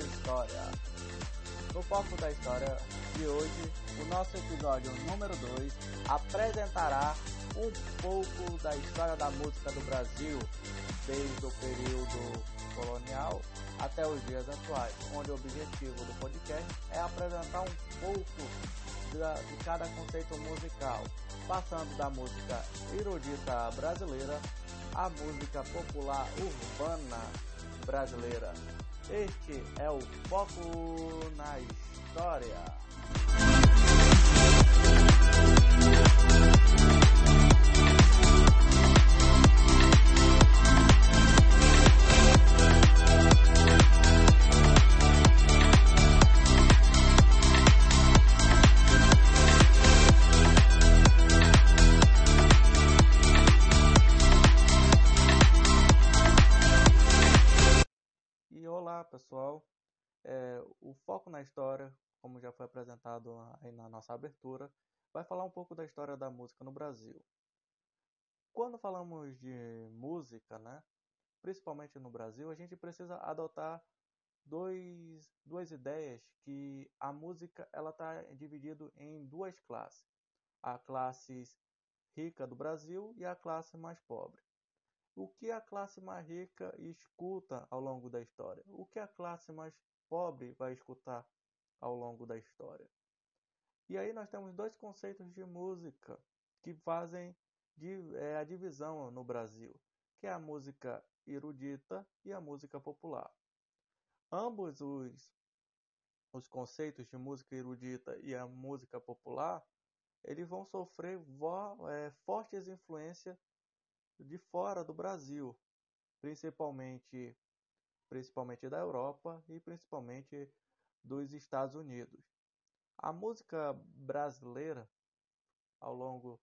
História. No Foco da História de hoje, o nosso episódio número 2 apresentará um pouco da história da música do Brasil, desde o período colonial até os dias atuais, onde o objetivo do podcast é apresentar um pouco de cada conceito musical, passando da música erudita brasileira à música popular urbana brasileira. Este é o Foco na História. Olá pessoal, o Foco na História, como já foi apresentado aí na nossa abertura, vai falar um pouco da história da música no Brasil. Quando falamos de música, né, principalmente no Brasil, a gente precisa adotar duas ideias, que a música ela está dividida em duas classes, a classe rica do Brasil e a classe mais pobre. O que a classe mais rica escuta ao longo da história? O que a classe mais pobre vai escutar ao longo da história? E aí nós temos dois conceitos de música que fazem a divisão no Brasil, que é a música erudita e a música popular. Ambos os conceitos de música erudita e a música popular, eles vão sofrer fortes influências de fora do Brasil, principalmente da Europa e principalmente dos Estados Unidos. A música brasileira, ao longo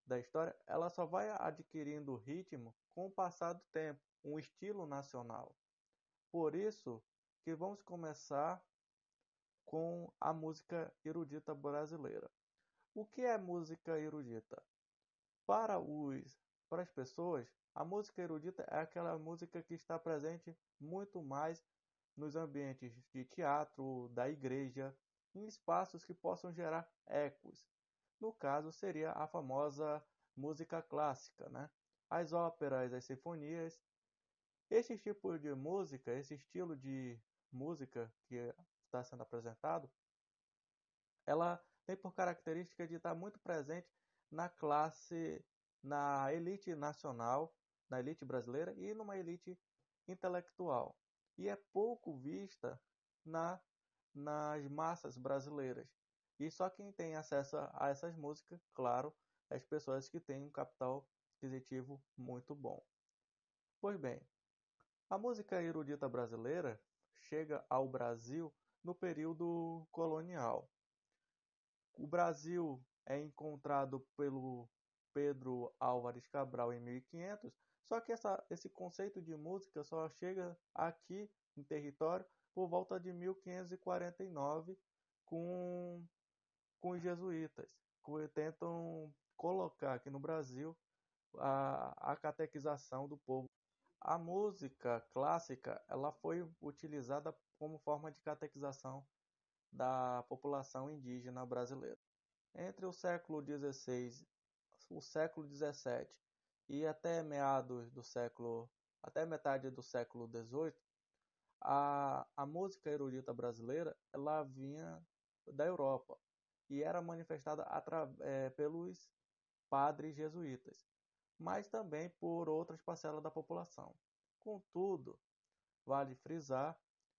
da história, ela só vai adquirindo ritmo com o passar do tempo, um estilo nacional. Por isso que vamos começar com a música erudita brasileira. O que é música erudita? Para as pessoas, a música erudita é aquela música que está presente muito mais nos ambientes de teatro, da igreja, em espaços que possam gerar ecos. No caso, seria a famosa música clássica, né? As óperas, as sinfonias. Esse tipo de música, esse estilo de música que está sendo apresentado, ela tem por característica de estar muito presente na elite nacional, na elite brasileira e numa elite intelectual. E é pouco vista nas massas brasileiras. E só quem tem acesso a essas músicas, claro, as pessoas que têm um capital aquisitivo muito bom. Pois bem, a música erudita brasileira chega ao Brasil no período colonial. O Brasil é encontrado pelo Pedro Álvares Cabral em 1500, só que esse conceito de música só chega aqui em território por volta de 1549 com os jesuítas, que tentam colocar aqui no Brasil a catequização do povo. A música clássica ela foi utilizada como forma de catequização da população indígena brasileira. Entre o século XVI, o século XVII e até metade do século XVIII, a música erudita brasileira ela vinha da Europa e era manifestada pelos padres jesuítas, mas também por outras parcelas da população. Contudo, vale frisar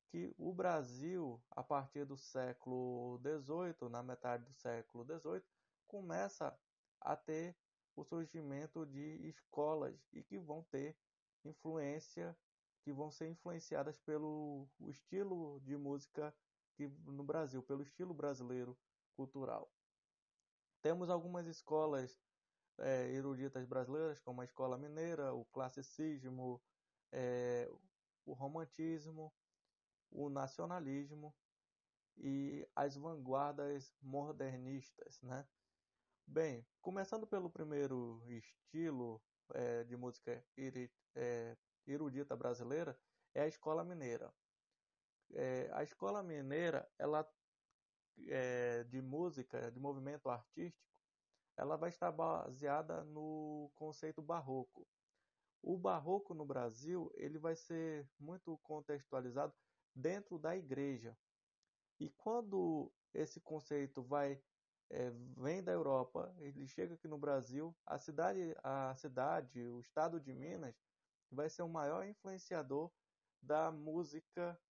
que o Brasil, a partir do século XVIII, na metade do século XVIII, começa a ter o surgimento de escolas e que vão ter influência, que vão ser influenciadas pelo estilo de música no Brasil, pelo estilo brasileiro cultural. Temos algumas escolas eruditas brasileiras, como a Escola Mineira, o Classicismo, o Romantismo, o Nacionalismo e as vanguardas modernistas, né? Bem, começando pelo primeiro estilo de música erudita brasileira, é a Escola Mineira. a escola mineira, ela de música, de movimento artístico, ela vai estar baseada no conceito barroco. O barroco no Brasil, ele vai ser muito contextualizado dentro da igreja. E quando esse conceito vem da Europa, ele chega aqui no Brasil, o estado de Minas, vai ser o maior influenciador da música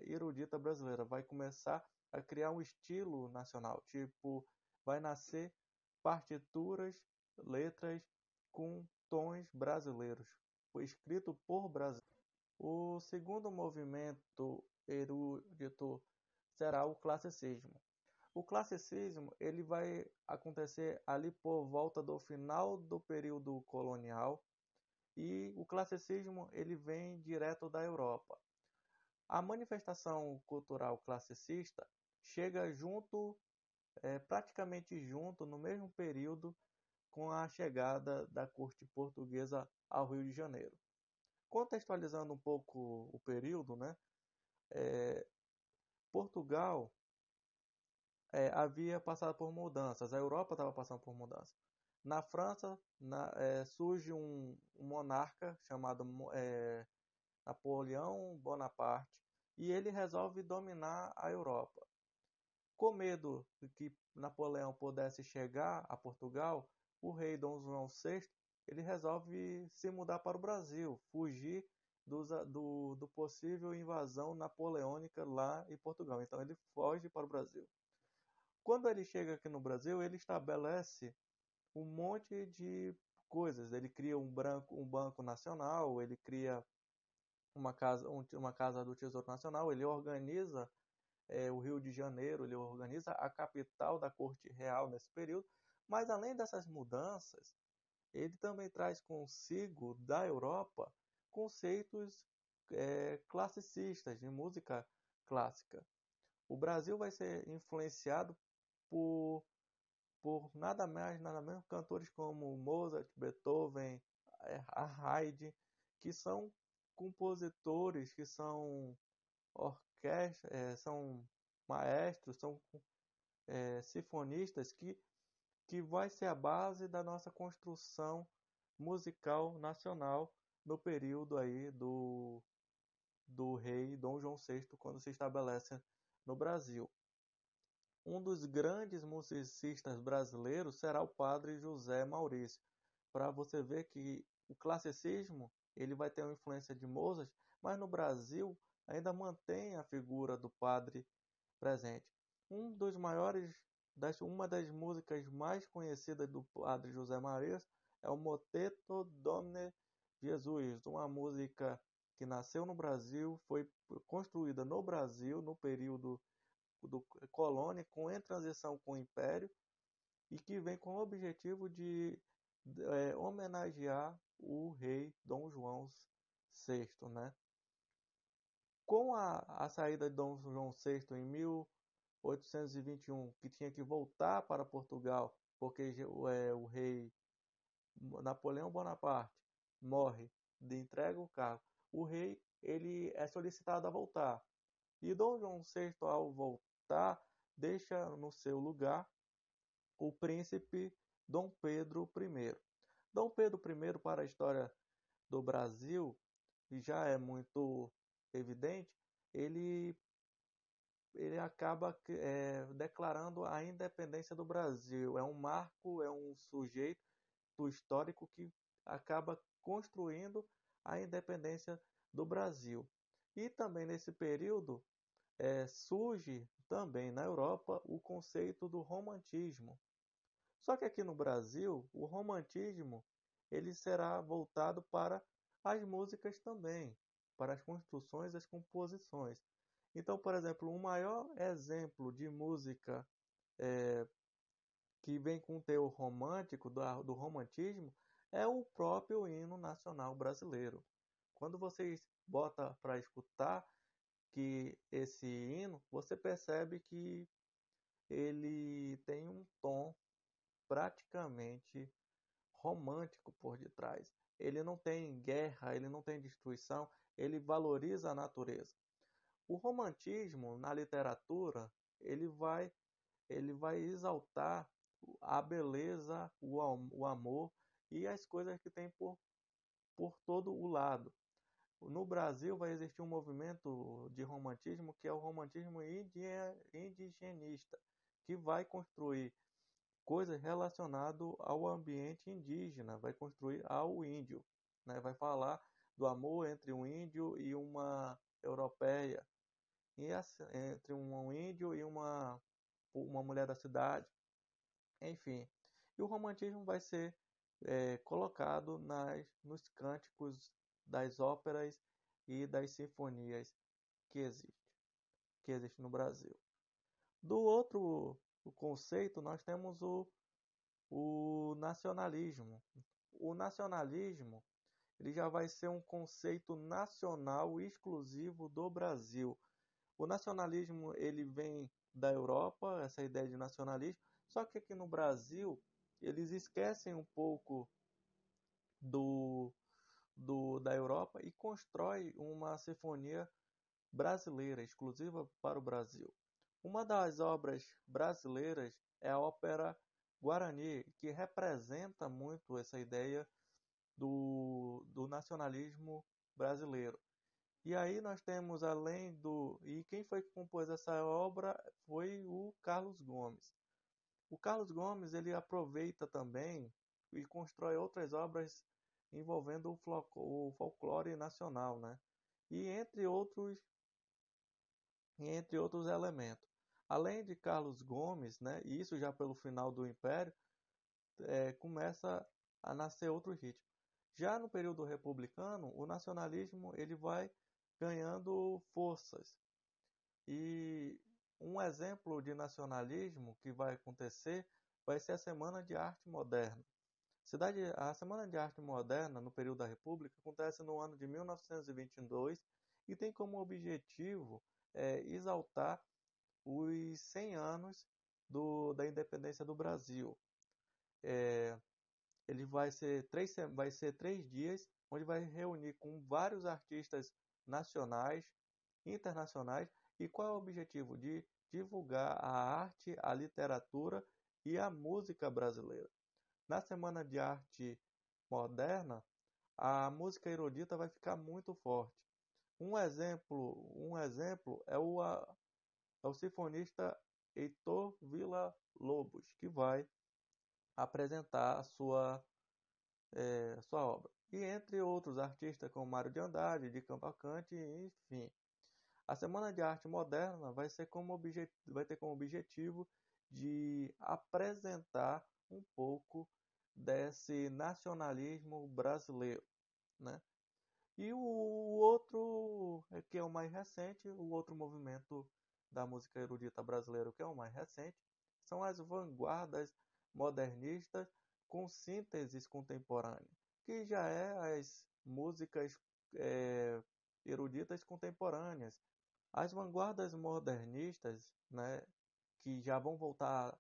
erudita brasileira. Vai começar a criar um estilo nacional, tipo, vai nascer partituras, letras com tons brasileiros, foi escrito por brasileiros. O segundo movimento erudito será o classicismo. O classicismo ele vai acontecer ali por volta do final do período colonial e o classicismo ele vem direto da Europa. A manifestação cultural classicista chega praticamente junto, no mesmo período, com a chegada da corte portuguesa ao Rio de Janeiro. Contextualizando um pouco o período, né? Portugal havia passado por mudanças, a Europa estava passando por mudanças. Na França surge um monarca chamado Napoleão Bonaparte e ele resolve dominar a Europa. Com medo de que Napoleão pudesse chegar a Portugal, o rei Dom João VI ele resolve se mudar para o Brasil, fugir do possível invasão napoleônica lá em Portugal. Então ele foge para o Brasil. Quando ele chega aqui no Brasil, ele estabelece um monte de coisas. Ele cria um banco nacional, ele cria uma casa do Tesouro Nacional, ele organiza o Rio de Janeiro, ele organiza a capital da Corte Real nesse período. Mas além dessas mudanças, ele também traz consigo da Europa conceitos classicistas de música clássica. O Brasil vai ser influenciado por, por nada mais, nada menos cantores como Mozart, Beethoven, a Haydn, que são compositores, que são são maestros, são sinfonistas que vai ser a base da nossa construção musical nacional no período aí do rei Dom João VI, quando se estabelece no Brasil. Um dos grandes musicistas brasileiros será o padre José Maurício. Para você ver que o classicismo ele vai ter uma influência de Mozart, mas no Brasil ainda mantém a figura do padre presente. Uma das músicas mais conhecidas do padre José Maurício é o Moteto Domine Jesus, uma música que nasceu no Brasil, foi construída no Brasil no período do colônia, em transição com o Império, e que vem com o objetivo de homenagear o rei Dom João VI, né? Com a saída de Dom João VI em 1821, que tinha que voltar para Portugal, porque o rei Napoleão Bonaparte morre, entrega o cargo, o rei ele é solicitado a voltar. E Dom João VI, ao voltar, deixa no seu lugar o príncipe Dom Pedro I. Dom Pedro I, para a história do Brasil, já é muito evidente, ele acaba declarando a independência do Brasil. É um marco, é um sujeito histórico que acaba construindo a independência do Brasil. E também nesse período surge também na Europa o conceito do romantismo. Só que aqui no Brasil, o romantismo ele será voltado para as músicas também, para as construções e as composições. Então, por exemplo, o maior exemplo de música que vem com o teor romântico, do romantismo, é o próprio hino nacional brasileiro. Quando vocês botam para escutar que esse hino, você percebe que ele tem um tom praticamente romântico por detrás. Ele não tem guerra, ele não tem destruição, ele valoriza a natureza. O romantismo na literatura, ele vai, ele vai exaltar a beleza, o amor e as coisas que tem por todo o lado. No Brasil vai existir um movimento de romantismo que é o romantismo indigenista, que vai construir coisas relacionadas ao ambiente indígena, vai construir ao índio, né? Vai falar do amor entre um índio e uma europeia, e entre um índio e uma mulher da cidade, enfim. E o romantismo vai ser colocado nos cânticos das óperas e das sinfonias que existem que existe no Brasil. Do outro o conceito, nós temos o nacionalismo. O nacionalismo ele já vai ser um conceito nacional exclusivo do Brasil. O nacionalismo ele vem da Europa, essa ideia de nacionalismo, só que aqui no Brasil eles esquecem um pouco do, da Europa e constrói uma sinfonia brasileira, exclusiva para o Brasil. Uma das obras brasileiras é a ópera Guarani, que representa muito essa ideia do nacionalismo brasileiro. E aí nós temos, além do... E quem foi que compôs essa obra foi o Carlos Gomes. O Carlos Gomes ele aproveita também e constrói outras obras envolvendo o folclore nacional, né? E entre outros elementos. Além de Carlos Gomes, né, e isso já pelo final do Império, começa a nascer outro ritmo. Já no período republicano, o nacionalismo ele vai ganhando forças. E um exemplo de nacionalismo que vai acontecer vai ser a Semana de Arte Moderna. A Semana de Arte Moderna, no período da República, acontece no ano de 1922 e tem como objetivo exaltar os 100 anos da independência do Brasil. Ele vai ser 3 dias, onde vai reunir com vários artistas nacionais, internacionais. E qual é o objetivo? De divulgar a arte, a literatura e a música brasileira. Na Semana de Arte Moderna, a música erudita vai ficar muito forte. Um exemplo é o sinfonista Heitor Villa-Lobos, que vai apresentar a sua obra. E entre outros artistas como Mário de Andrade, de Cavalcante, enfim. A Semana de Arte Moderna vai ter como objetivo de apresentar um pouco desse nacionalismo brasileiro, né? E o outro, que é o mais recente, o outro movimento da música erudita brasileira, que é o mais recente, são as vanguardas modernistas com sínteses contemporâneas, que já é as músicas é, eruditas contemporâneas. As vanguardas modernistas, né, que já vão voltar,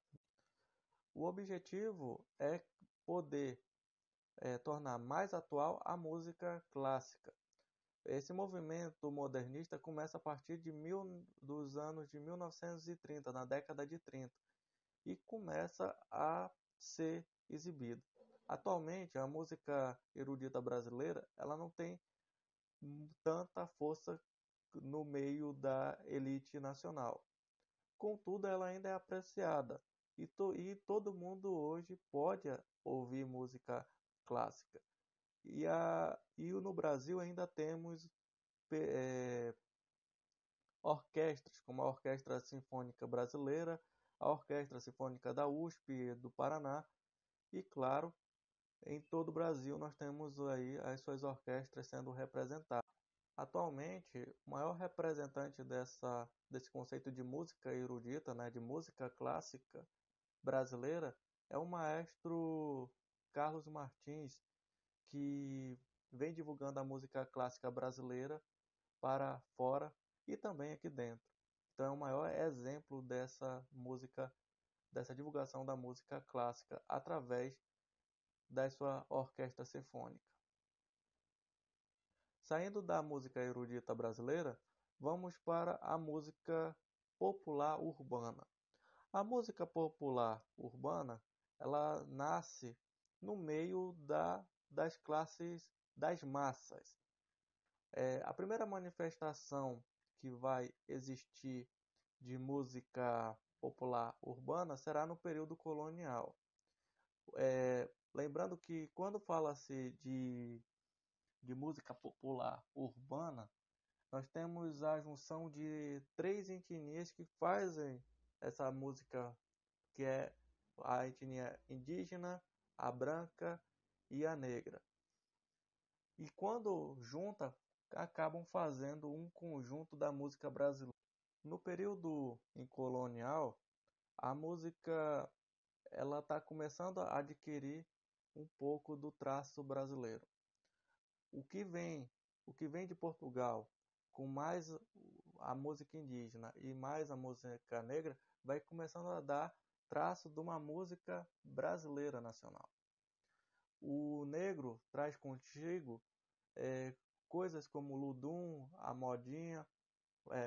o objetivo é poder tornar mais atual a música clássica. Esse movimento modernista começa a partir dos anos de 1930, na década de 30, e começa a ser exibido. Atualmente, a música erudita brasileira ela não tem tanta força no meio da elite nacional. Contudo, ela ainda é apreciada e todo mundo hoje pode ouvir música clássica. E no Brasil ainda temos é, orquestras, como a Orquestra Sinfônica Brasileira, a Orquestra Sinfônica da USP do Paraná e, claro, em todo o Brasil nós temos aí as suas orquestras sendo representadas. Atualmente, o maior representante desse conceito de música erudita, né, de música clássica brasileira, é o maestro Carlos Martins, que vem divulgando a música clássica brasileira para fora e também aqui dentro. Então é o maior exemplo dessa música, dessa divulgação da música clássica através da sua orquestra sinfônica. Saindo da música erudita brasileira, vamos para a música popular urbana. A música popular urbana, ela nasce no meio das classes das massas. A primeira manifestação que vai existir de música popular urbana será no período colonial. Lembrando que quando fala-se de música popular urbana, nós temos a junção de três etnias que fazem essa música, que é a etnia indígena, a branca e a negra. E quando junta, acabam fazendo um conjunto da música brasileira. No período colonial, a música ela está começando a adquirir um pouco do traço brasileiro. O que vem, o que vem de Portugal, com mais a música indígena e mais a música negra, vai começando a dar traço de uma música brasileira nacional. O negro traz contigo é, coisas como o ludum, a modinha,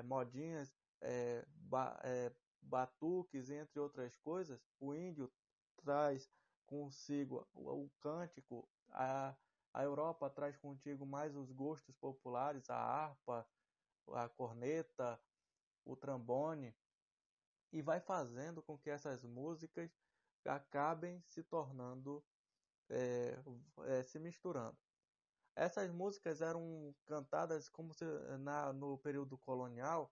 modinhas, é, ba, é, batuques, entre outras coisas. O índio traz consigo o cântico, a Europa traz contigo mais os gostos populares, a harpa, a corneta, o trombone, e vai fazendo com que essas músicas acabem se tornando, se misturando. Essas músicas eram cantadas como se, no período colonial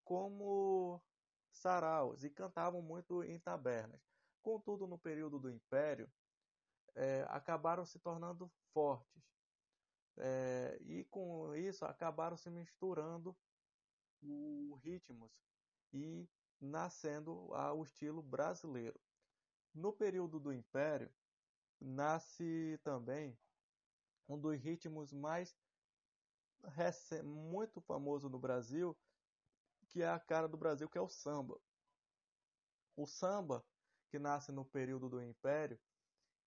como saraus e cantavam muito em tabernas. Contudo, no período do Império, acabaram se tornando fortes. E com isso acabaram se misturando os ritmos e nascendo o estilo brasileiro. No período do Império, nasce também um dos ritmos mais muito famoso no Brasil, que é a cara do Brasil, que é o samba. O samba, que nasce no período do Império,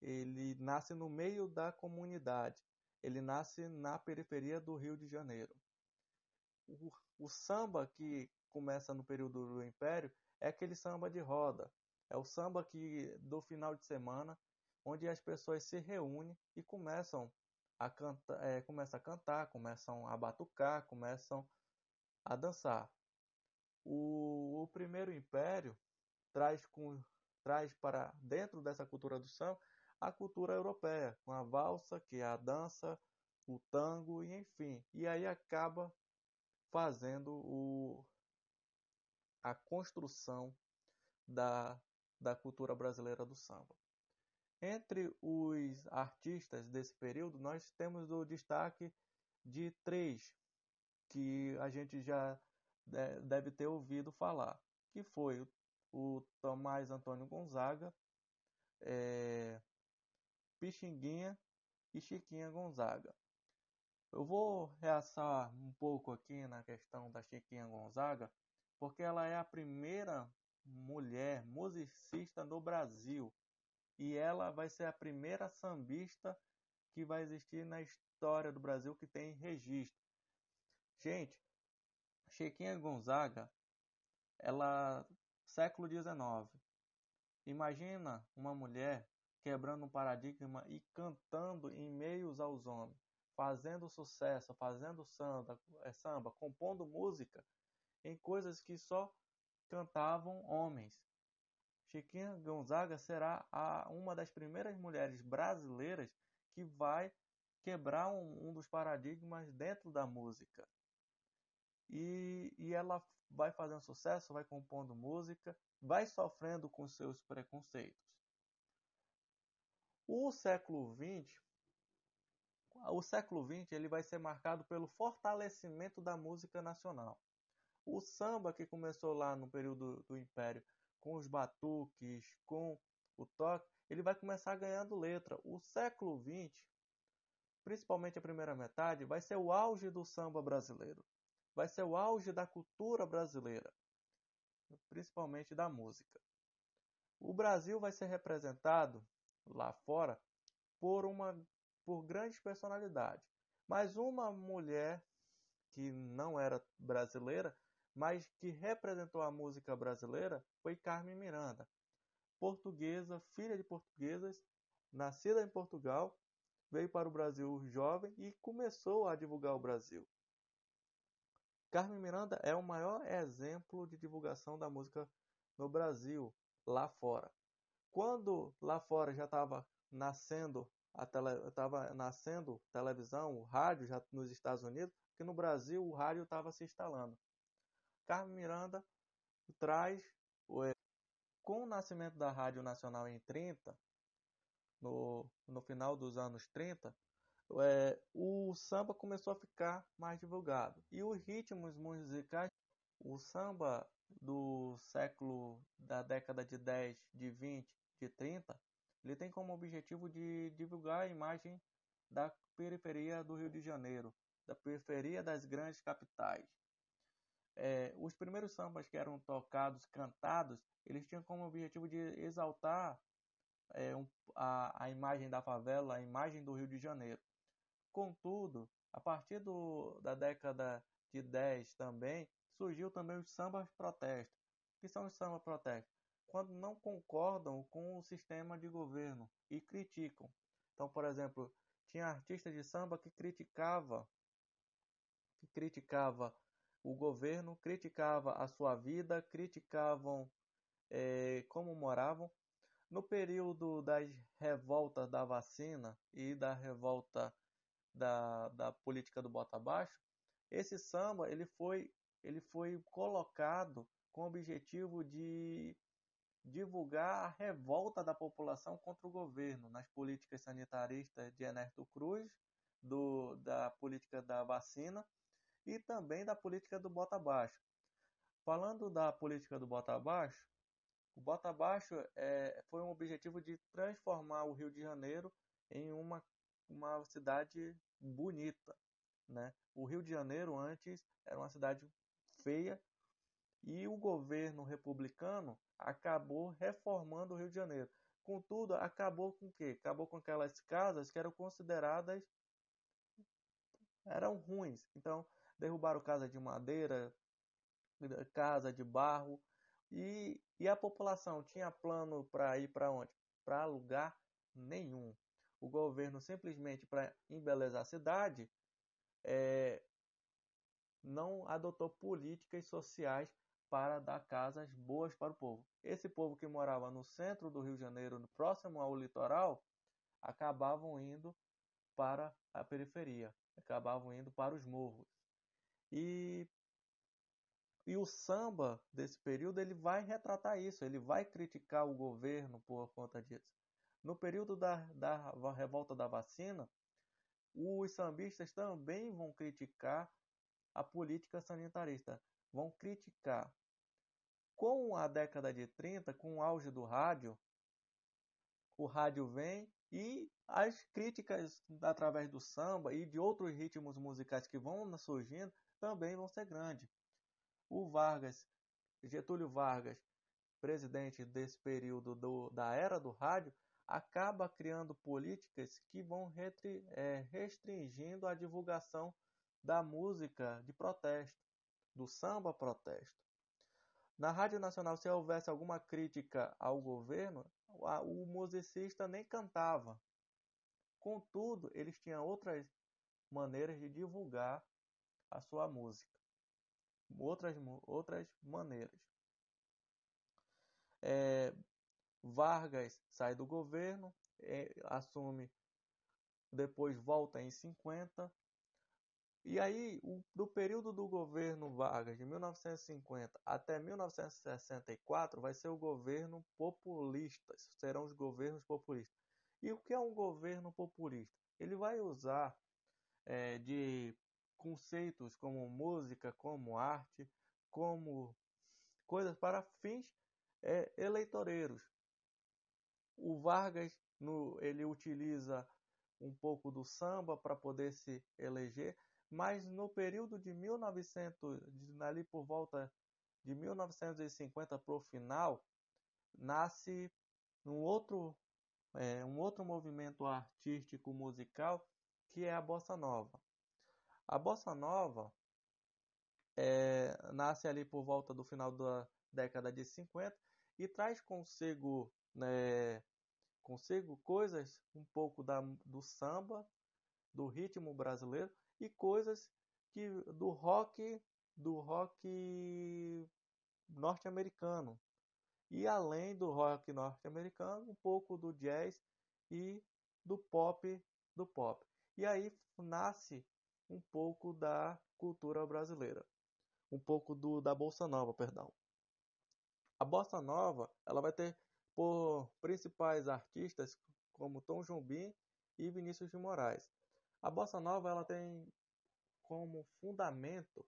ele nasce no meio da comunidade. Ele nasce na periferia do Rio de Janeiro. O samba que começa no período do Império é aquele samba de roda. É o samba que do final de semana, onde as pessoas se reúnem e começam a cantar, começam a batucar, começam a dançar. O primeiro império traz, traz para dentro dessa cultura do samba a cultura europeia, com a valsa, que é a dança, o tango, e enfim. E aí acaba fazendo a construção da, da cultura brasileira do samba. Entre os artistas desse período, nós temos o destaque de três que a gente já deve ter ouvido falar, que foi o Tomás Antônio Gonzaga, Pixinguinha e Chiquinha Gonzaga. Eu vou realçar um pouco aqui na questão da Chiquinha Gonzaga, porque ela é a primeira mulher musicista no Brasil e ela vai ser a primeira sambista que vai existir na história do Brasil que tem registro. Gente, Chiquinha Gonzaga, ela século XIX. Imagina uma mulher quebrando um paradigma e cantando em meios aos homens, fazendo sucesso, fazendo samba, compondo música em coisas que só cantavam homens. Chiquinha Gonzaga será uma das primeiras mulheres brasileiras que vai quebrar um dos paradigmas dentro da música. E ela vai fazendo sucesso, vai compondo música, vai sofrendo com seus preconceitos. O século XX, ele vai ser marcado pelo fortalecimento da música nacional. O samba que começou lá no período do Império, com os batuques, com o toque, ele vai começar ganhando letra. O século XX, principalmente a primeira metade, vai ser o auge do samba brasileiro. Vai ser o auge da cultura brasileira, principalmente da música. O Brasil vai ser representado lá fora por grandes personalidades. Mas uma mulher que não era brasileira, mas que representou a música brasileira, foi Carmen Miranda. Portuguesa, filha de portuguesas, nascida em Portugal, veio para o Brasil jovem e começou a divulgar o Brasil. Carmen Miranda é o maior exemplo de divulgação da música no Brasil, lá fora. Quando lá fora já estava nascendo televisão, o rádio já nos Estados Unidos, que no Brasil o rádio estava se instalando. Carmen Miranda traz, com o nascimento da Rádio Nacional em 30, no final dos anos 30, o samba começou a ficar mais divulgado. E os ritmos musicais, o samba da década de 10, de 20, de 30, ele tem como objetivo de divulgar a imagem da periferia do Rio de Janeiro, da periferia das grandes capitais. Os primeiros sambas que eram tocados, cantados, eles tinham como objetivo de exaltar a imagem da favela, a imagem do Rio de Janeiro. Contudo, a partir da década de 10 também, surgiu também os sambas protestos. O que são os sambas protestos? Quando não concordam com o sistema de governo e criticam. Então, por exemplo, tinha artistas de samba que criticava o governo, criticava a sua vida, criticavam como moravam. No período das revoltas da vacina e da revolta da política do bota abaixo, esse samba ele foi colocado com o objetivo de divulgar a revolta da população contra o governo nas políticas sanitaristas de Ernesto Cruz, da política da vacina e também da política do bota abaixo. Falando da política do bota abaixo, o bota abaixo foi um objetivo de transformar o Rio de Janeiro em uma cidade bonita, né? O Rio de Janeiro antes era uma cidade feia e o governo republicano acabou reformando o Rio de Janeiro. Contudo, acabou com o quê? Acabou com aquelas casas que eram consideradas eram ruins. Então, derrubaram casa de madeira, casa de barro e a população tinha plano para ir para onde? Para lugar nenhum. O governo simplesmente para embelezar a cidade não adotou políticas sociais para dar casas boas para o povo. Esse povo que morava no centro do Rio de Janeiro, próximo ao litoral, acabavam indo para a periferia, acabavam indo para os morros. E o samba desse período ele vai retratar isso, ele vai criticar o governo por conta disso. No período da revolta da vacina, os sambistas também vão criticar a política sanitarista, vão criticar. Com a década de 30, com o auge do rádio, o rádio vem e as críticas através do samba e de outros ritmos musicais que vão surgindo também vão ser grandes. O Getúlio Vargas, presidente desse período da era do rádio, acaba criando políticas que vão restringindo a divulgação da música de protesto, do samba protesto. Na Rádio Nacional, se houvesse alguma crítica ao governo, o musicista nem cantava. Contudo, eles tinham outras maneiras de divulgar a sua música. Outras maneiras. Vargas sai do governo, assume, depois volta em 50. E aí, do período do governo Vargas, de 1950 até 1964, vai ser o governo populista. Serão os governos populistas. E o que é um governo populista? Ele vai usar de conceitos como música, como arte, como coisas para fins eleitoreiros. O Vargas ele utiliza um pouco do samba para poder se eleger, mas no período de 1900, ali por volta de 1950 para o final, nasce um outro movimento artístico musical que é a Bossa Nova. A Bossa Nova nasce ali por volta do final da década de 50 e traz consigo, né, consigo coisas um pouco do samba, do ritmo brasileiro e coisas que do rock norte-americano. E além do rock norte-americano, um pouco do jazz e do pop, do pop. E aí nasce um pouco da cultura brasileira, um pouco da bossa nova, perdão. A bossa nova, ela vai ter por principais artistas como Tom Jobim e Vinícius de Moraes. A bossa nova, ela tem como fundamento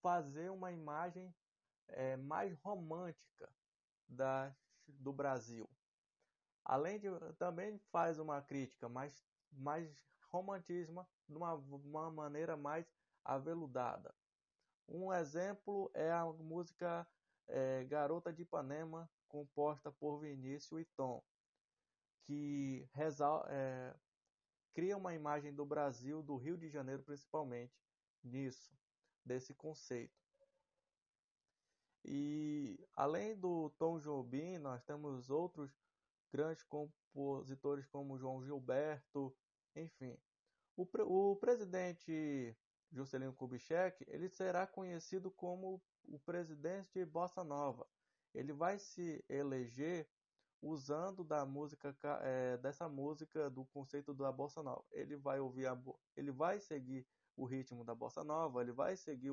fazer uma imagem mais romântica do Brasil. Além de também faz uma crítica mais romantismo de uma maneira mais aveludada. Um exemplo é a música Garota de Ipanema, composta por Vinícius e Tom, que cria uma imagem do Brasil, do Rio de Janeiro principalmente, desse conceito. E além do Tom Jobim, nós temos outros grandes compositores como João Gilberto, enfim. O presidente Juscelino Kubitschek, ele será conhecido como o presidente de Bossa Nova. Ele vai se eleger usando dessa música do conceito da Bossa Nova. Ele vai seguir o ritmo da Bossa Nova, ele vai seguir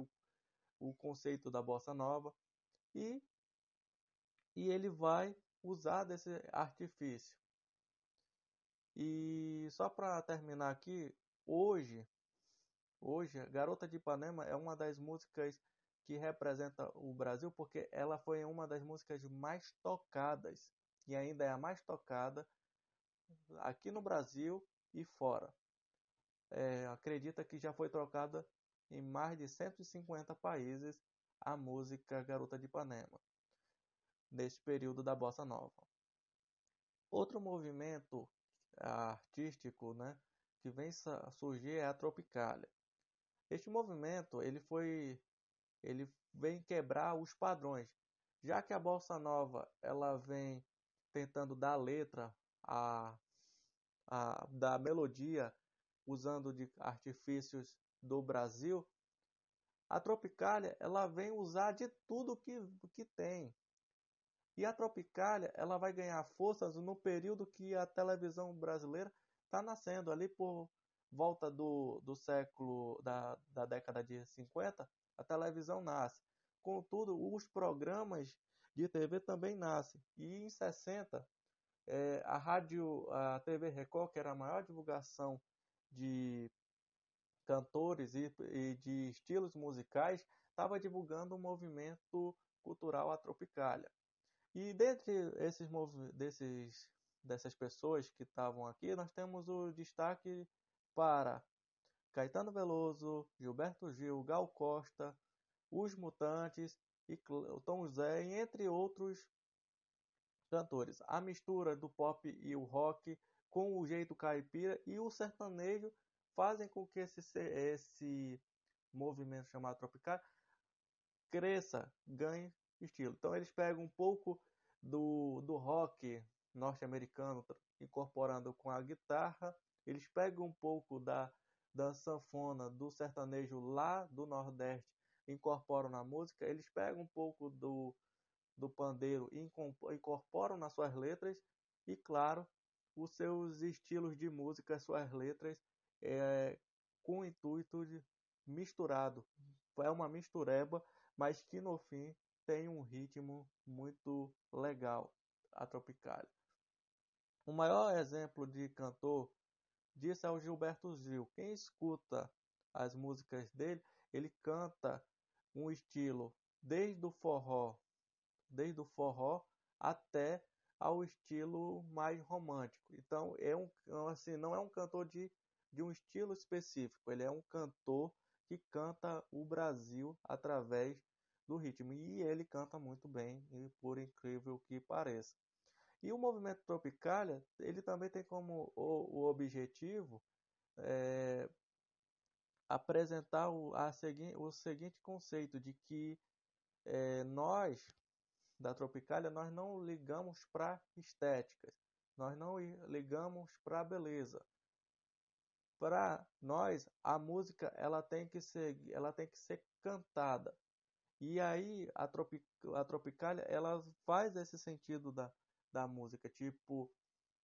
o conceito da Bossa Nova e, e ele vai usar desse artifício. E só para terminar aqui, hoje, Garota de Ipanema é uma das músicas que representa o Brasil, porque ela foi uma das músicas mais tocadas, e ainda é a mais tocada aqui no Brasil e fora. Acredita que já foi trocada em mais de 150 países a música Garota de Ipanema, neste período da Bossa Nova. Outro movimento artístico, né, que vem surgir é a Tropicália. Este movimento ele vem quebrar os padrões, já que a bossa nova ela vem tentando dar letra da melodia usando de artifícios do Brasil. A Tropicália ela vem usar de tudo que tem. E a Tropicália ela vai ganhar forças no período que a televisão brasileira está nascendo, ali por volta do século, da década de 50, a televisão nasce. Contudo, os programas de TV também nascem. E em 60, a TV Record, que era a maior divulgação de cantores e de estilos musicais, estava divulgando o movimento cultural A Tropicália. E dentre dessas pessoas que estavam aqui, nós temos o destaque para Caetano Veloso, Gilberto Gil, Gal Costa, Os Mutantes e Tom Zé, entre outros cantores. A mistura do pop e o rock com o jeito caipira e o sertanejo fazem com que esse movimento chamado tropical cresça, ganhe estilo. Então eles pegam um pouco do rock norte-americano, incorporando com a guitarra, eles pegam um pouco da sanfona, do sertanejo lá do Nordeste, incorporam na música, eles pegam um pouco do pandeiro e incorporam nas suas letras, e claro, os seus estilos de música, as suas letras, com o intuito de misturado. É uma mistureba, mas que no fim tem um ritmo muito legal, a Tropicália. O maior exemplo de cantor disso é o Gilberto Gil. Quem escuta as músicas dele, ele canta um estilo desde o forró até ao estilo mais romântico. Então, assim, não é um cantor de um estilo específico, ele é um cantor que canta o Brasil através do ritmo. E ele canta muito bem, por incrível que pareça. E o movimento Tropicália, ele também tem como o objetivo apresentar o seguinte conceito de que nós, da Tropicália, nós não ligamos para estéticas, nós não ligamos para beleza. Para nós, a música ela tem que ser cantada. E aí a Tropicália ela faz esse sentido da música, tipo,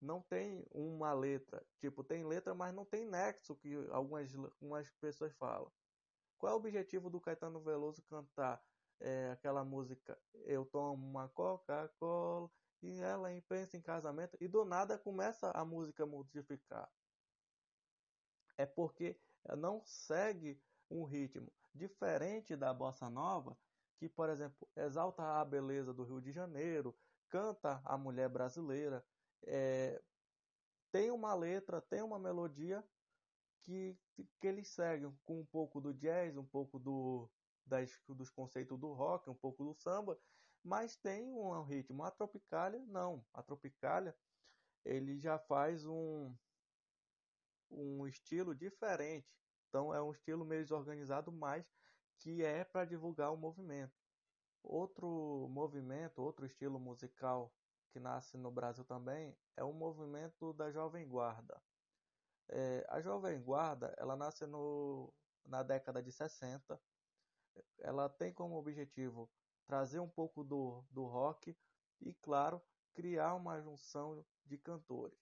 não tem uma letra, tipo, tem letra, mas não tem nexo que algumas pessoas falam. Qual é o objetivo do Caetano Veloso cantar aquela música Eu tomo uma Coca-Cola e ela pensa em casamento e do nada começa a música a modificar? É porque não segue um ritmo diferente da bossa nova, que, por exemplo, exalta a beleza do Rio de Janeiro, canta a mulher brasileira, é, tem uma letra, tem uma melodia que, que eles seguem com um pouco do jazz, um pouco dos conceitos do rock, um pouco do samba, mas tem um ritmo. A Tropicália, não. A Tropicália, ele já faz um estilo diferente. Então é um estilo meio desorganizado, mas que é para divulgar o movimento. Outro movimento, outro estilo musical que nasce no Brasil também é o movimento da Jovem Guarda. A Jovem Guarda, ela nasce na década de 60. Ela tem como objetivo trazer um pouco do rock e, claro, criar uma junção de cantores.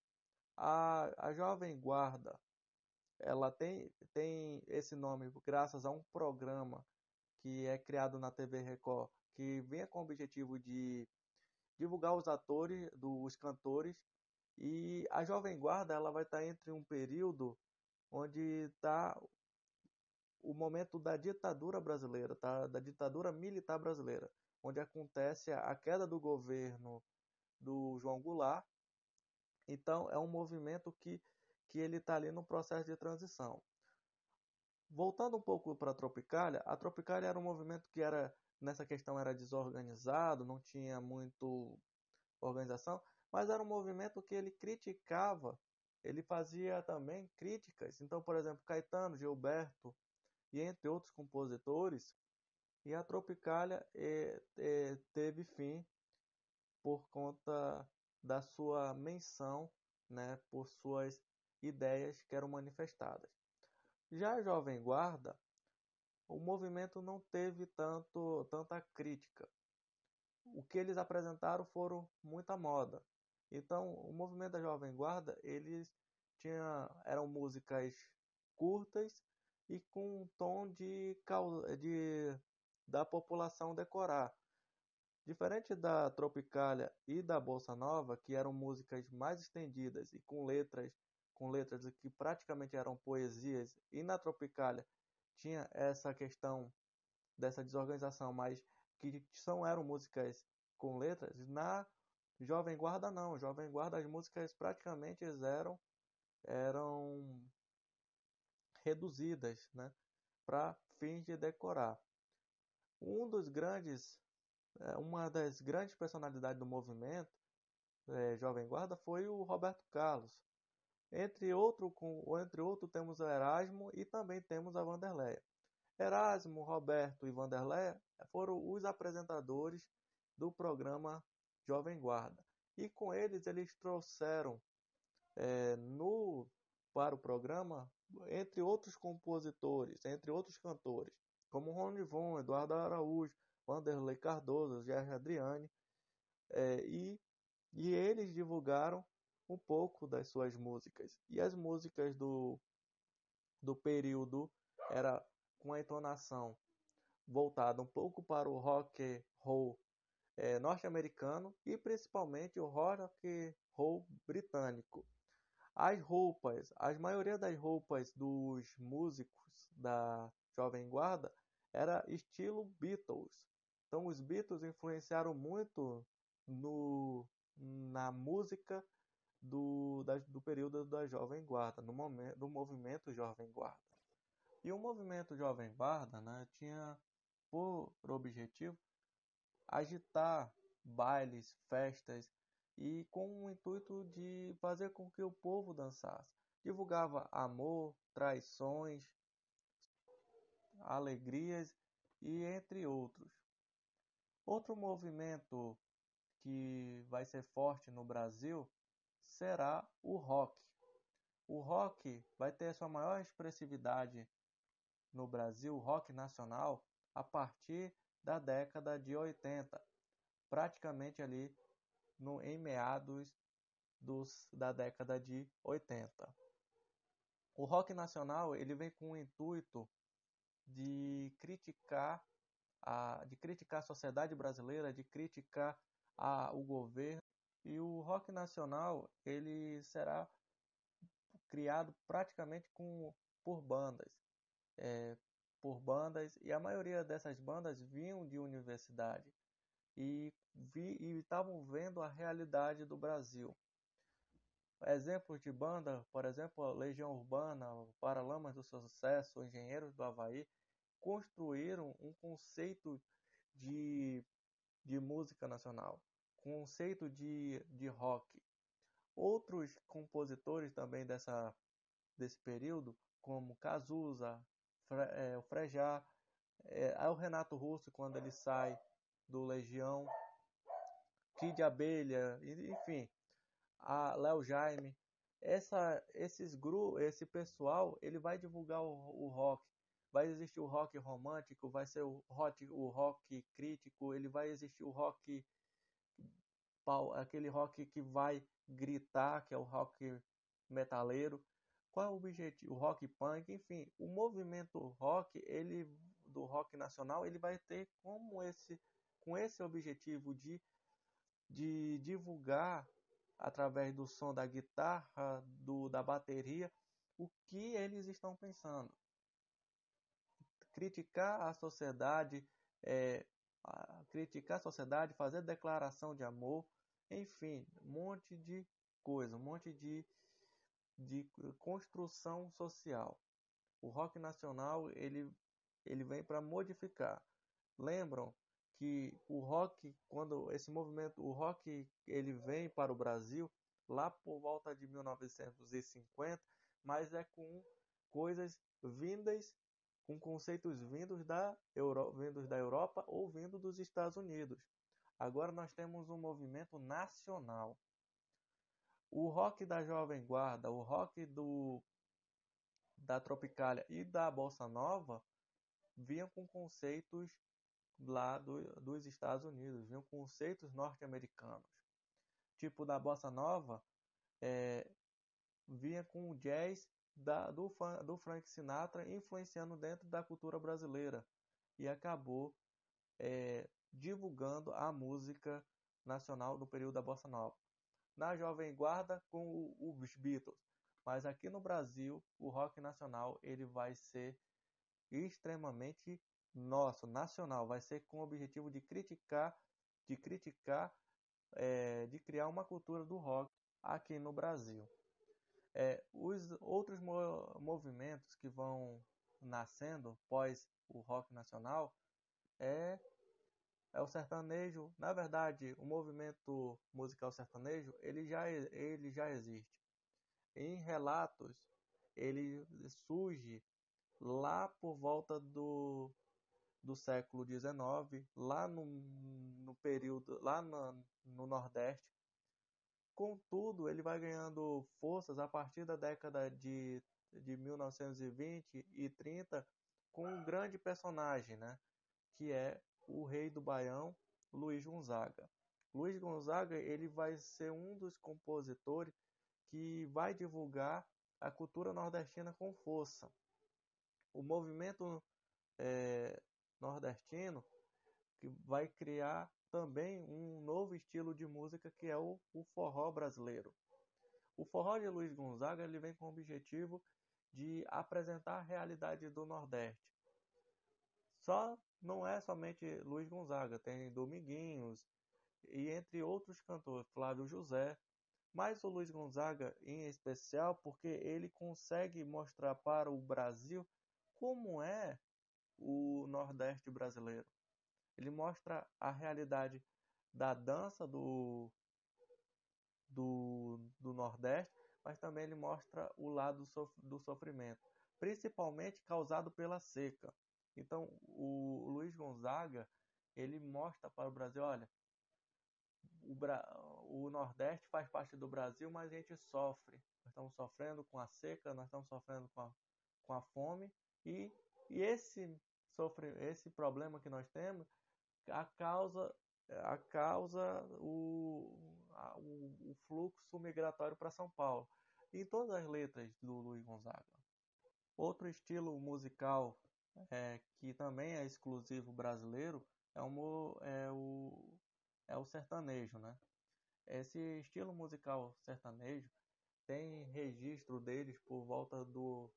A Jovem Guarda, ela tem esse nome graças a um programa que é criado na TV Record, que vem com o objetivo de divulgar os atores, dos cantores, e a Jovem Guarda ela vai estar entre um período onde está o momento da ditadura brasileira, tá? Da ditadura militar brasileira, onde acontece a queda do governo do João Goulart. Então é um movimento que ele está ali no processo de transição. Voltando um pouco para a Tropicália era um movimento que era nessa questão era desorganizado, não tinha muito organização, mas era um movimento que ele criticava, ele fazia também críticas. Então, por exemplo, Caetano, Gilberto e entre outros compositores, e a Tropicália teve fim por conta da sua menção, né, por suas ideias que eram manifestadas. Já a Jovem Guarda, o movimento não teve tanta crítica. O que eles apresentaram foram muita moda. Então, o movimento da Jovem Guarda, eram músicas curtas e com um tom da população decorar. Diferente da Tropicália e da Bossa Nova, que eram músicas mais estendidas e com letras que praticamente eram poesias, e na Tropicália tinha essa questão dessa desorganização, mas que eram músicas com letras, na Jovem Guarda não. Jovem Guarda as músicas praticamente eram reduzidas, né, para fins de decorar. Um dos grandes Uma das grandes personalidades do movimento Jovem Guarda foi o Roberto Carlos. Entre outro temos o Erasmo e também temos a Wanderleia. Erasmo, Roberto e Wanderleia foram os apresentadores do programa Jovem Guarda. E com eles trouxeram para o programa, entre outros compositores, entre outros cantores, como Rony Von, Eduardo Araújo, Wanderlei Cardoso, Gerry Adriane, e eles divulgaram um pouco das suas músicas. E as músicas do período era com a entonação voltada um pouco para o rock and roll norte-americano e principalmente o rock and roll britânico. A maioria das roupas dos músicos da Jovem Guarda era estilo Beatles. Então os Beatles influenciaram muito na música do período da Jovem Guarda, do movimento Jovem Guarda. E o movimento Jovem Guarda, né, tinha por objetivo agitar bailes, festas e com o intuito de fazer com que o povo dançasse. Divulgava amor, traições, alegrias e entre outros. Outro movimento que vai ser forte no Brasil será o rock. O rock vai ter sua maior expressividade no Brasil, o rock nacional, a partir da década de 80, praticamente ali em meados da década de 80. O rock nacional ele vem com o intuito de criticar a sociedade brasileira, de criticar o governo. E o rock nacional ele será criado praticamente por bandas, é, e a maioria dessas bandas vinham de universidade e estavam vendo a realidade do Brasil. Exemplos de banda, por exemplo, Legião Urbana, Paralamas do Sucesso, Engenheiros do Havaí, construíram um conceito de, de música nacional, conceito de rock. Outros compositores também desse período, como Cazuza, o Frejá, o Renato Russo, quando ele sai do Legião, Kid Abelha, enfim, a Léo Jaime, esse pessoal, ele vai divulgar o rock. Vai existir o rock romântico, vai ser o rock crítico, ele vai existir o rock, aquele rock que vai gritar, que é o rock metaleiro. Qual é o objetivo? O rock punk, enfim, o movimento rock, do rock nacional, ele vai ter com esse objetivo de divulgar através do som da guitarra, da bateria, o que eles estão pensando. Criticar a sociedade, fazer declaração de amor, enfim, um monte de coisa, um monte de construção social. O rock nacional ele vem para modificar. Lembram que o rock ele vem para o Brasil lá por volta de 1950, mas é com coisas vindas, com conceitos vindos da Europa ou vindos dos Estados Unidos. Agora nós temos um movimento nacional. O rock da Jovem Guarda, o rock da Tropicália e da Bossa Nova vinham com conceitos lá dos Estados Unidos, vinham conceitos norte-americanos. Tipo da Bossa Nova, vinha com o jazz do Frank Sinatra influenciando dentro da cultura brasileira e acabou divulgando a música nacional do período da Bossa Nova. Na Jovem Guarda com os Beatles, mas aqui no Brasil o rock nacional ele vai ser extremamente nacional, vai ser com o objetivo de de criar uma cultura do rock aqui no Brasil. Os outros movimentos que vão nascendo pós o rock nacional é o sertanejo. Na verdade, o movimento musical sertanejo ele já existe. Em relatos, ele surge lá por volta do século XIX, lá no período, no Nordeste. Contudo, ele vai ganhando forças a partir da década de 1920 e 30 com um grande personagem, né? Que é o rei do Baião, Luiz Gonzaga. Luiz Gonzaga ele vai ser um dos compositores que vai divulgar a cultura nordestina com força. O movimento nordestino que vai criar também um novo estilo de música que é o forró brasileiro. O forró de Luiz Gonzaga ele vem com o objetivo de apresentar a realidade do Nordeste. Só não é somente Luiz Gonzaga, tem Dominguinhos e entre outros cantores, Flávio José, mas o Luiz Gonzaga em especial porque ele consegue mostrar para o Brasil como é o Nordeste brasileiro. Ele mostra a realidade da dança do Nordeste, mas também ele mostra o lado do sofrimento, principalmente causado pela seca. Então, o Luiz Gonzaga, ele mostra para o Brasil, olha, o, o Nordeste faz parte do Brasil, mas a gente sofre. Nós estamos sofrendo com a seca, nós estamos sofrendo com a fome, e, e esse problema que nós temos, a causa, a causa o fluxo migratório para São Paulo. Em todas as letras do Luiz Gonzaga. Outro estilo musical que também é exclusivo brasileiro é o sertanejo, né? Esse estilo musical sertanejo tem registro deles por volta do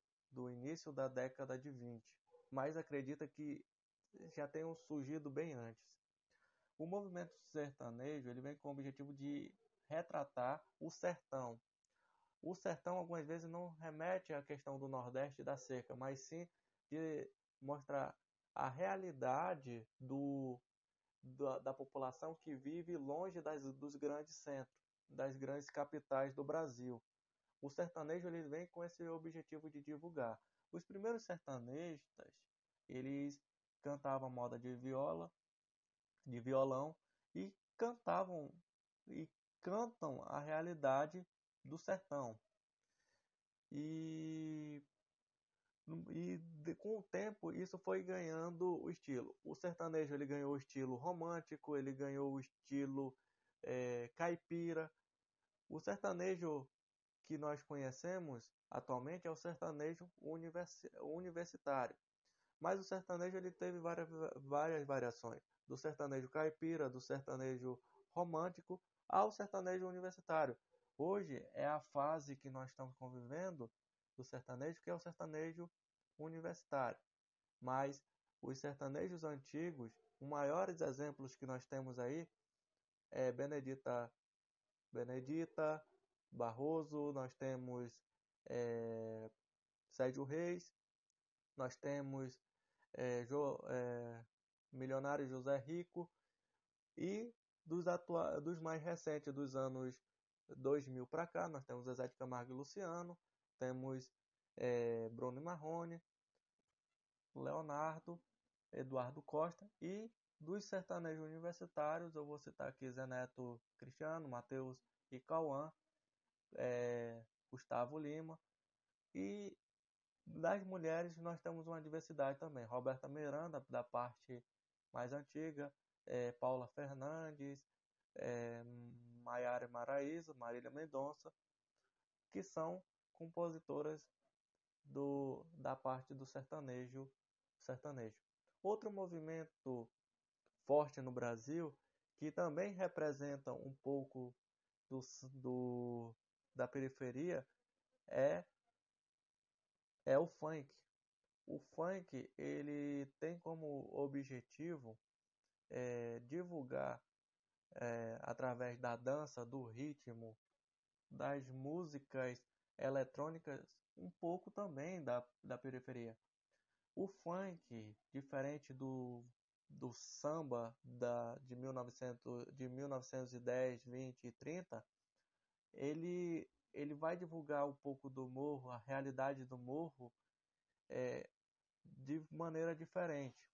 início da década de 20, mas acredita que já tenham surgido bem antes. O movimento sertanejo ele vem com o objetivo de retratar o sertão. O sertão algumas vezes não remete à questão do Nordeste e da seca, mas sim de mostrar a realidade da população que vive longe dos grandes centros, das grandes capitais do Brasil. O sertanejo ele vem com esse objetivo de divulgar. Os primeiros sertanegistas, eles cantavam moda de viola, de violão e cantavam e cantam a realidade do sertão. E, com o tempo isso foi ganhando o estilo. O sertanejo ele ganhou o estilo romântico, ele ganhou o estilo caipira. O sertanejo que nós conhecemos atualmente é o sertanejo universitário. Mas o sertanejo ele teve várias variações. Do sertanejo caipira, do sertanejo romântico ao sertanejo universitário. Hoje é a fase que nós estamos convivendo do sertanejo, que é o sertanejo universitário. Mas os sertanejos antigos, os maiores exemplos que nós temos aí é Benedita Barroso, nós temos é, Sérgio Reis, nós temos Milionário José Rico e dos mais recentes, dos anos 2000 para cá, nós temos Zezé de Camargo e Luciano, temos Bruno e Marrone, Leonardo, Eduardo Costa e dos sertanejos universitários, eu vou citar aqui Zé Neto Cristiano, Matheus e Cauã, Gustavo Lima e das mulheres, nós temos uma diversidade também. Roberta Miranda, da parte mais antiga, Paula Fernandes, é, Maiara Maraíza, Marília Mendonça, que são compositoras da parte do sertanejo. Outro movimento forte no Brasil, que também representa um pouco do, da periferia, é, é o funk. O funk ele tem como objetivo divulgar através da dança, do ritmo, das músicas eletrônicas, um pouco também da periferia. O funk, diferente do samba de 1910, 20 e 30, ele vai divulgar um pouco do morro, a realidade do morro, de maneira diferente.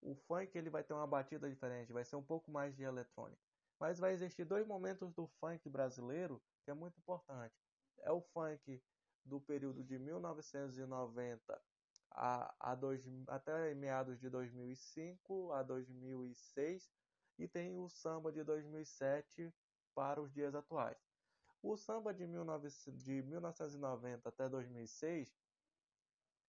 O funk ele vai ter uma batida diferente, vai ser um pouco mais de eletrônica. Mas vai existir dois momentos do funk brasileiro que é muito importante. É o funk do período de 1990 até meados de 2005 a 2006 e tem o samba de 2007 para os dias atuais. O samba de 1990 até 2006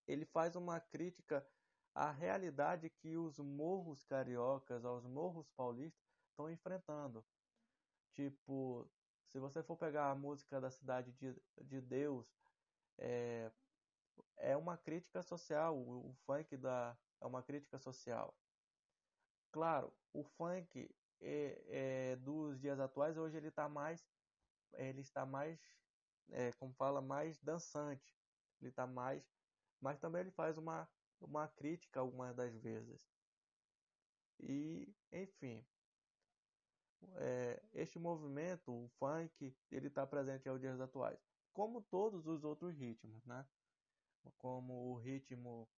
ele faz uma crítica à realidade que os morros cariocas, aos morros paulistas estão enfrentando. Tipo, se você for pegar a música da Cidade de Deus, é, é uma crítica social, o funk é uma crítica social. Claro, o funk dos dias atuais, hoje ele está mais, como fala, mais dançante. Ele está mais, mas também ele faz uma crítica algumas das vezes. E, enfim, este movimento, o funk, ele está presente aos dias atuais, como todos os outros ritmos, né? Como o ritmo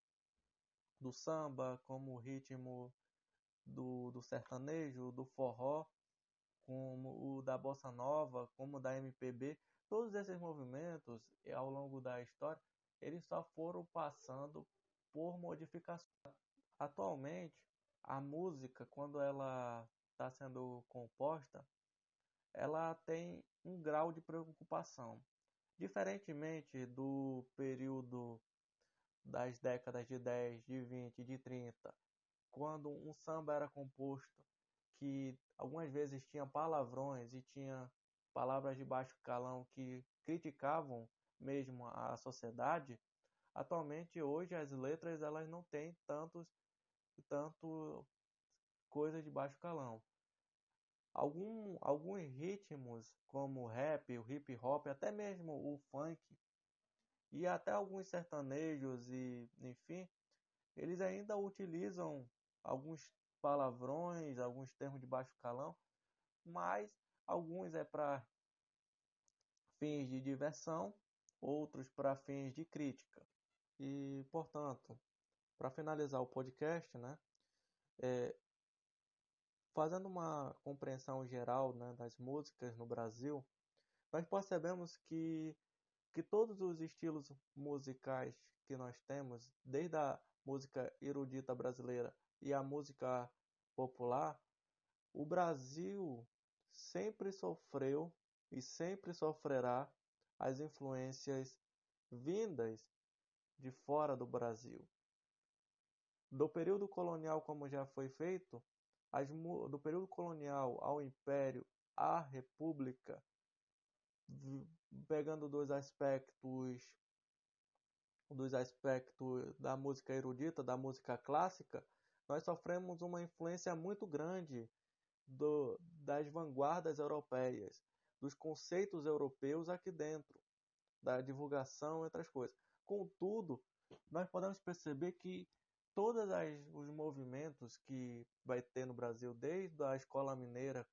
do samba, como o ritmo do sertanejo, do forró, como o da bossa nova, como o da MPB. Todos esses movimentos, ao longo da história, eles só foram passando por modificações. Atualmente, a música, quando ela está sendo composta, ela tem um grau de preocupação. Diferentemente do período das décadas de 10, de 20, de 30, quando um samba era composto, que algumas vezes tinha palavrões e tinha palavras de baixo calão que criticavam mesmo a sociedade. Atualmente, hoje, as letras elas não têm tanto coisa de baixo calão. Alguns ritmos, como o rap, o hip hop, até mesmo o funk, e até alguns sertanejos e, enfim, eles ainda utilizam alguns palavrões, alguns termos de baixo calão, mas alguns é para fins de diversão, outros para fins de crítica. E, portanto, para finalizar o podcast, né, é, fazendo uma compreensão geral, né, das músicas no Brasil, nós percebemos que todos os estilos musicais que nós temos, desde a música erudita brasileira e a música popular, o Brasil sempre sofreu e sempre sofrerá as influências vindas de fora do Brasil. Do período colonial, como já foi feito, do período colonial ao Império, à República, pegando dos aspectos da música erudita, da música clássica, nós sofremos uma influência muito grande das vanguardas europeias, dos conceitos europeus aqui dentro, da divulgação, entre as coisas. Contudo, nós podemos perceber que todos os movimentos que vai ter no Brasil, desde a escola mineira,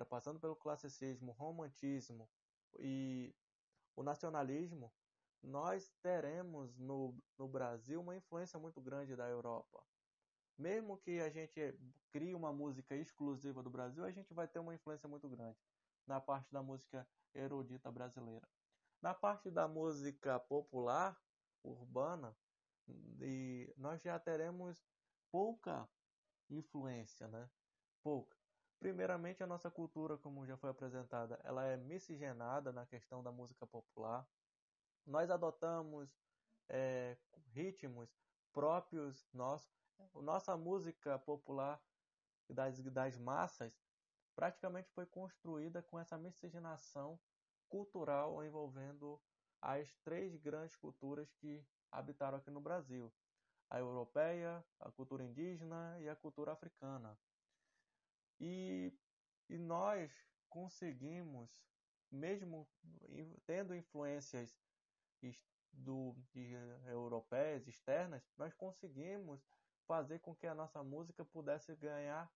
passando pelo classicismo, romantismo e o nacionalismo, nós teremos no Brasil uma influência muito grande da Europa. Mesmo que a gente crie uma música exclusiva do Brasil, a gente vai ter uma influência muito grande na parte da música erudita brasileira. Na parte da música popular, urbana, e nós já teremos pouca influência, né? Pouca. Primeiramente, a nossa cultura, como já foi apresentada, ela é miscigenada na questão da música popular. Nós adotamos é, ritmos próprios nossos. Nossa música popular das massas praticamente foi construída com essa miscigenação cultural envolvendo as três grandes culturas que habitaram aqui no Brasil: a europeia, a cultura indígena e a cultura africana. E, e nós conseguimos, mesmo tendo influências de europeias externas, nós conseguimos fazer com que a nossa música pudesse ganhar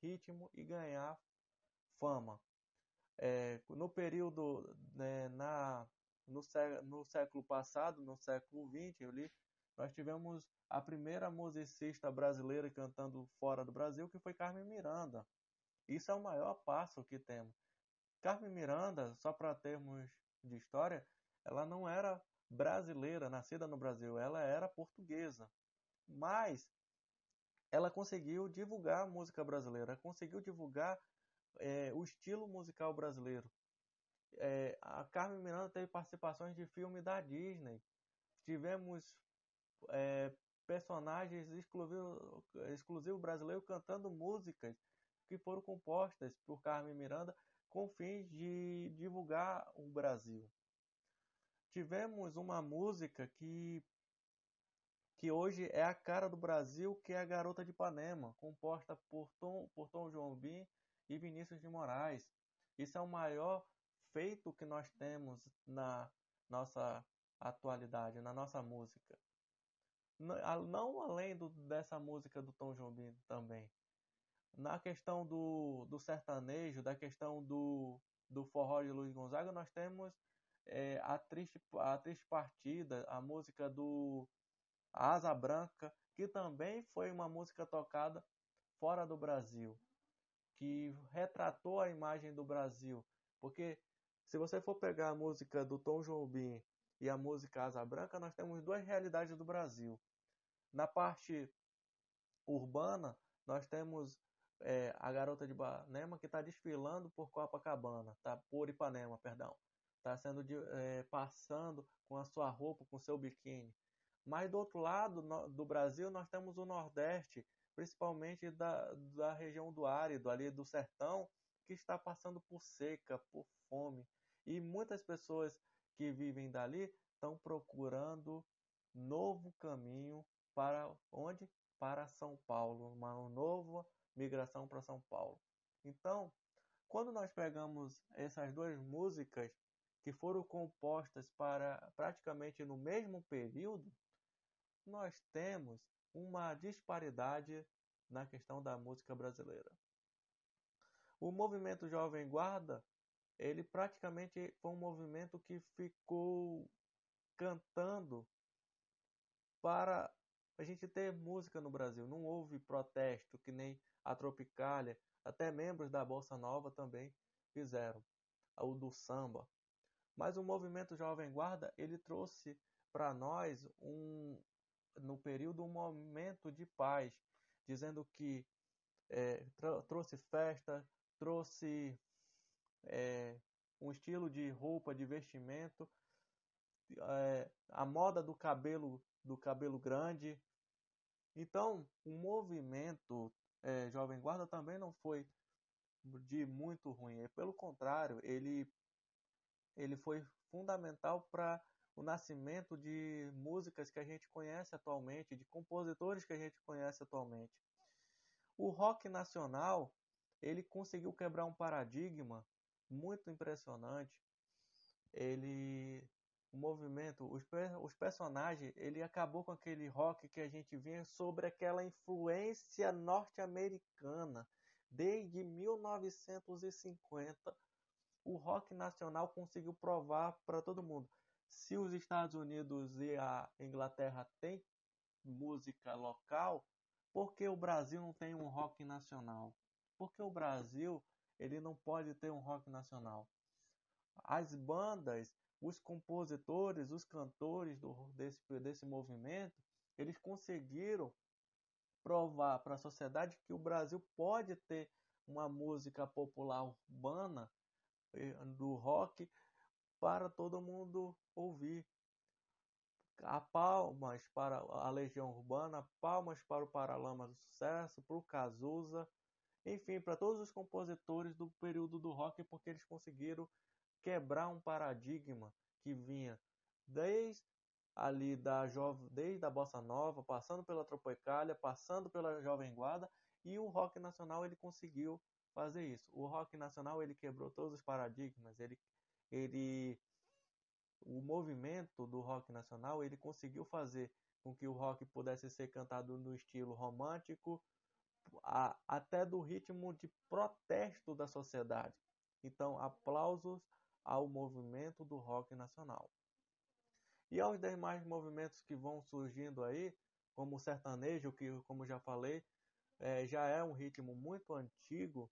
ritmo e ganhar fama. No período, né, no século passado, no século XX, nós tivemos a primeira musicista brasileira cantando fora do Brasil, que foi Carmen Miranda. Isso é o maior passo que temos. Carmen Miranda, só para termos de história, ela não era brasileira, nascida no Brasil, ela era portuguesa. Mas ela conseguiu divulgar a música brasileira, conseguiu divulgar o estilo musical brasileiro. A Carmen Miranda teve participações de filme da Disney. Tivemos é, personagens exclusivos brasileiros cantando músicas que foram compostas por Carmen Miranda com fins de divulgar o Brasil. Tivemos uma música que hoje é a cara do Brasil, que é a Garota de Ipanema, composta por Tom Jobim e Vinícius de Moraes. Isso é o maior feito que nós temos na nossa atualidade, na nossa música. Não além dessa música do Tom Jobim também. Na questão do sertanejo, da questão do forró de Luiz Gonzaga, nós temos a triste partida, a música Asa Branca, que também foi uma música tocada fora do Brasil, que retratou a imagem do Brasil. Porque se você for pegar a música do Tom Jobim e a música Asa Branca, nós temos duas realidades do Brasil. Na parte urbana, nós temos a garota de Ipanema que está desfilando por Copacabana, tá? Por Ipanema, perdão. Está sendo passando com a sua roupa, com o seu biquíni. Mas do outro lado do Brasil, nós temos o Nordeste, principalmente da região do árido, ali do sertão, que está passando por seca, por fome. E muitas pessoas que vivem dali estão procurando novo caminho para onde? Para São Paulo, uma nova migração para São Paulo. Então, quando nós pegamos essas duas músicas que foram compostas para praticamente no mesmo período, nós temos uma disparidade na questão da música brasileira. O movimento Jovem Guarda, ele praticamente foi um movimento que ficou cantando para a gente ter música no Brasil. Não houve protesto que nem a Tropicália, até membros da Bossa Nova também fizeram, o do samba. Mas o movimento Jovem Guarda, ele trouxe para nós no período um momento de paz, dizendo que trouxe festa, trouxe um estilo de roupa, de vestimento, a moda do cabelo grande. Então, o movimento Jovem Guarda também não foi de muito ruim. Pelo contrário, ele foi fundamental para o nascimento de músicas que a gente conhece atualmente, de compositores que a gente conhece atualmente. O rock nacional, ele conseguiu quebrar um paradigma muito impressionante. O movimento, os personagens, ele acabou com aquele rock que a gente vinha sobre aquela influência norte-americana. Desde 1950, o rock nacional conseguiu provar para todo mundo. Se os Estados Unidos e a Inglaterra têm música local, por que o Brasil não tem um rock nacional? Por que o Brasil ele não pode ter um rock nacional? As bandas, os compositores, os cantores desse movimento, eles conseguiram provar para a sociedade que o Brasil pode ter uma música popular urbana do rock para todo mundo ouvir. Palmas para a Legião Urbana, palmas para o Paralamas do Sucesso, para o Cazuza, enfim, para todos os compositores do período do rock, porque eles conseguiram quebrar um paradigma que vinha desde desde a Bossa Nova, passando pela Tropicália, passando pela Jovem Guarda, e o rock nacional ele conseguiu fazer isso. O rock nacional ele quebrou todos os paradigmas, ele o movimento do rock nacional ele conseguiu fazer com que o rock pudesse ser cantado no estilo romântico, até do ritmo de protesto da sociedade. Então, aplausos ao movimento do rock nacional. E aos demais movimentos que vão surgindo aí, como o sertanejo, que, como já falei, já é um ritmo muito antigo,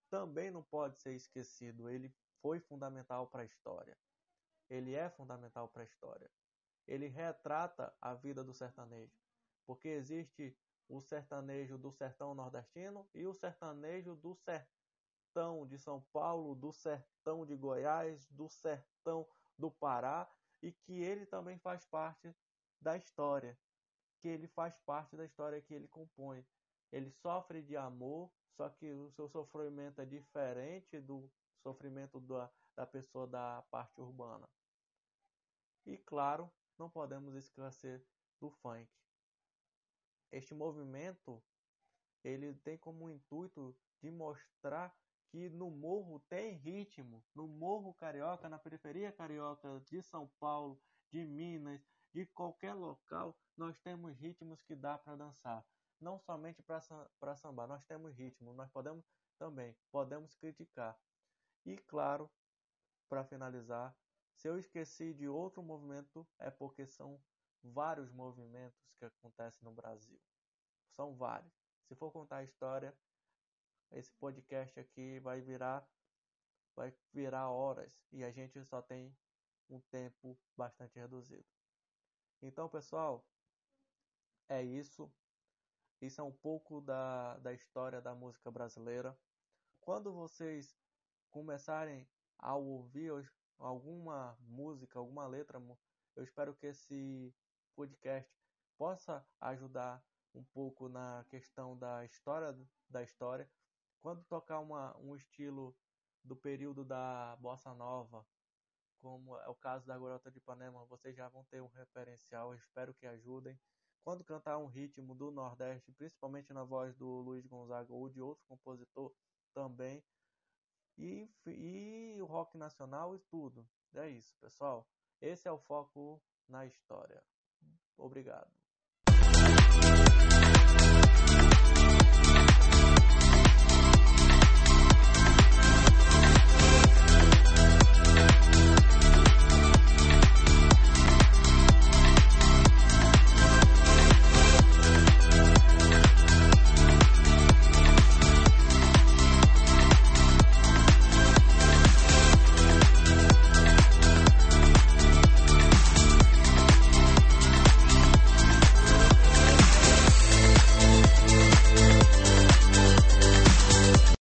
também não pode ser esquecido. Ele foi fundamental para a história. Ele é fundamental para a história. Ele retrata a vida do sertanejo, porque existe o sertanejo do sertão nordestino e o sertanejo do sertão de São Paulo, do sertão de Goiás, do sertão do Pará, e que ele também faz parte da história, que ele faz parte da história que ele compõe. Ele sofre de amor, só que o seu sofrimento é diferente do sofrimento da pessoa da parte urbana. E claro, não podemos esquecer do funk. Este movimento, ele tem como intuito de mostrar que no morro tem ritmo, no morro carioca, na periferia carioca de São Paulo, de Minas, de qualquer local, nós temos ritmos que dá para dançar. Não somente para sambar, nós temos ritmo, nós podemos criticar. E claro, para finalizar, se eu esqueci de outro movimento, é porque são vários movimentos que acontecem no Brasil. São vários. Se for contar a história, esse podcast aqui vai virar horas e a gente só tem um tempo bastante reduzido. Então, pessoal, é isso. Isso é um pouco da história da música brasileira. Quando vocês começarem a ouvir alguma música, alguma letra, eu espero que esse podcast possa ajudar um pouco na questão da história. Quando tocar um estilo do período da Bossa Nova, como é o caso da Garota de Ipanema, vocês já vão ter um referencial, eu espero que ajudem. Quando cantar um ritmo do Nordeste, principalmente na voz do Luiz Gonzaga ou de outro compositor também, e o rock nacional e tudo. É isso, pessoal. Esse é o foco na história. Obrigado.